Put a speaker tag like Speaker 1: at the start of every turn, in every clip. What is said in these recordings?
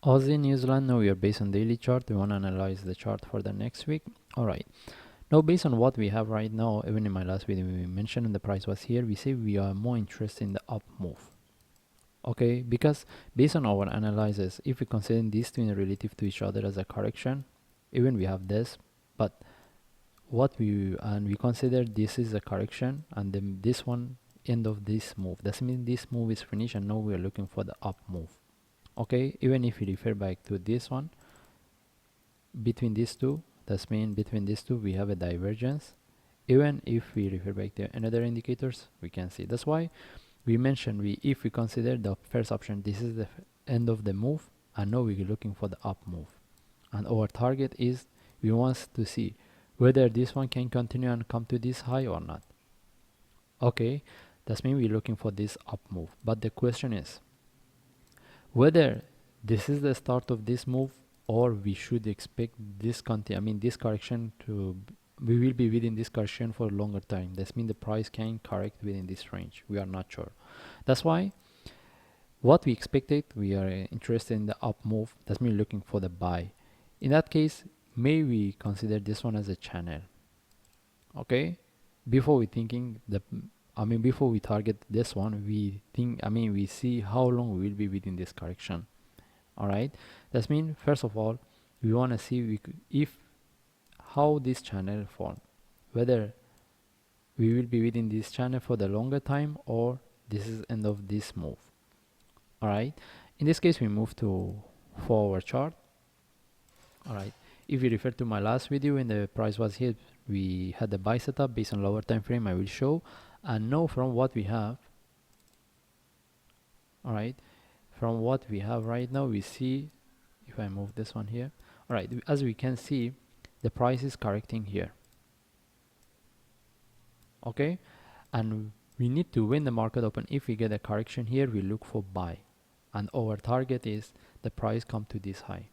Speaker 1: Aussie, New Zealand, now we are based on daily chart. We want to analyze the chart for the next week. Alright, now based on what we have right now, even in my last video we mentioned the price was here, we say we are more interested in the up move. Okay, because based on our analysis, if we consider these two in relative to each other as a correction, even we have this, but we consider this is a correction, and then this one end of this move. That means this move is finished, and now we are looking for the up move. Okay, even if we refer back to this one, between these two, that means between these two we have a divergence. Even if we refer back to another indicators, we can see. That's why we mentioned if we consider the first option, this is the end of the move, and now we're looking for the up move, and our target is we want to see whether this one can continue and come to this high or not. Okay, that means we're looking for this up move, but the question is whether this is the start of this move, or we should expect this this correction to we will be within this correction for a longer time. That means the price can correct within this range. We are not sure. That's why what we expected, we are interested in the up move. That's mean looking for the buy. In that case, may we consider this one as a channel. Okay, before we thinking before we target this one, we think we see how long we will be within this correction. All right, that means first of all we want to see if how this channel form, whether we will be within this channel for the longer time, or this is end of this move. All right, in this case we move to forward chart. All right, if you refer to my last video when the price was here, we had the buy setup based on lower time frame. I will show, and now from what we have, all right, from what we have right now, we see, if I move this one here, all right, as we can see, the price is correcting here. Okay, and we need to, when the market open, if we get a correction here, we look for buy, and our target is the price come to this high,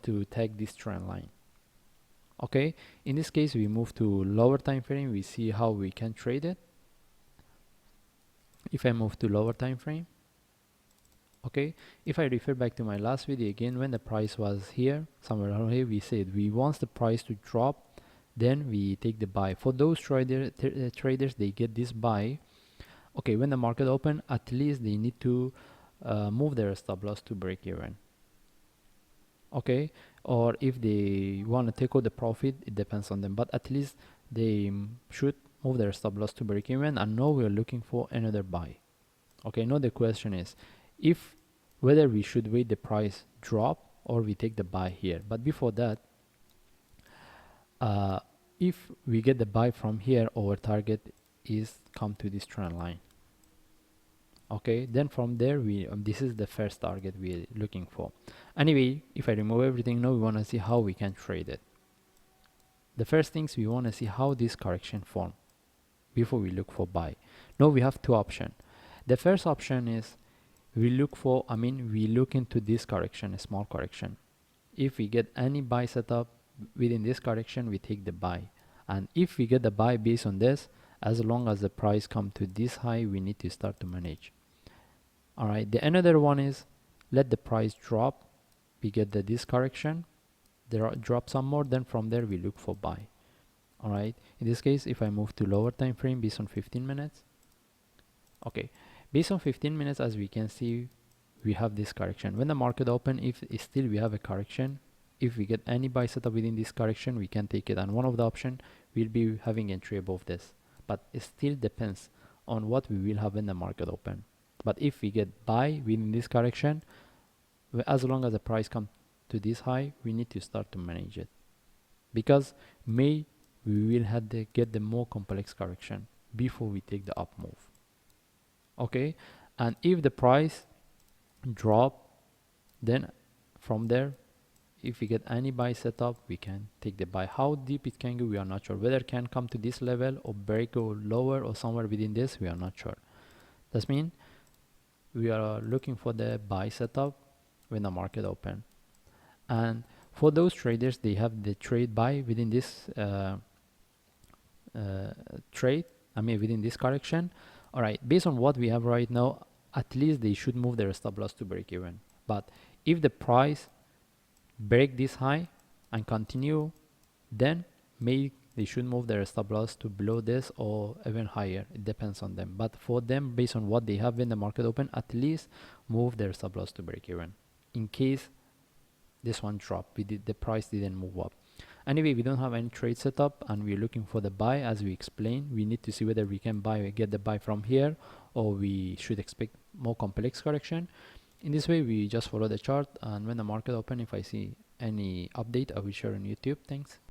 Speaker 1: to take this trend line. Okay, in this case we move to lower time frame. We see how we can trade it. If I move to lower time frame, okay, if I refer back to my last video again, when the price was here somewhere around here, we said we want the price to drop, then we take the buy. For those traders, they get this buy. Okay, when the market open, at least they need to move their stop loss to break even. Okay, or if they want to take out the profit, it depends on them, but at least they should move their stop loss to break even. And now we are looking for another buy. Okay, now the question is whether we should wait the price drop or we take the buy here. But before that, if we get the buy from here, our target is come to this trend line. Okay, then from there we this is the first target we're looking for. Anyway, if I remove everything, now we want to see how we can trade it. The first things, we want to see how this correction form before we look for buy. Now we have two options. The first option is we look into this correction, a small correction. If we get any buy setup within this correction, we take the buy. And if we get the buy based on this, as long as the price come to this high, we need to start to manage. All right, the another one is let the price drop, we get this correction, drop some more, then from there we look for buy. All right, in this case, if I move to lower time frame based on 15 minutes, okay, based on 15 minutes, as we can see, we have this correction. When the market open, if still we have a correction, if we get any buy setup within this correction, we can take it, and one of the option will be having entry above this, but it still depends on what we will have when the market open. But if we get buy within this correction, as long as the price comes to this high, we need to start to manage it, because we will have to get the more complex correction before we take the up move. Okay, and if the price drop, then from there, if we get any buy setup, we can take the buy. How deep it can go, we are not sure. Whether it can come to this level or break or lower or somewhere within this, we are not sure. That means we are looking for the buy setup when the market open. And for those traders, they have the trade buy within this trade, within this correction. All right, based on what we have right now, at least they should move their stop loss to break even. But if the price break this high and continue, then maybe they should move their stop loss to below this or even higher. It depends on them. But for them, based on what they have in the market open, at least move their stop loss to break even. In case this one drop, the price didn't move up. Anyway, we don't have any trade setup and we're looking for the buy. As we explained, we need to see whether we can get the buy from here, or we should expect more complex correction. In this way, we just follow the chart, and when the market open, if I see any update, I will share on YouTube. Thanks.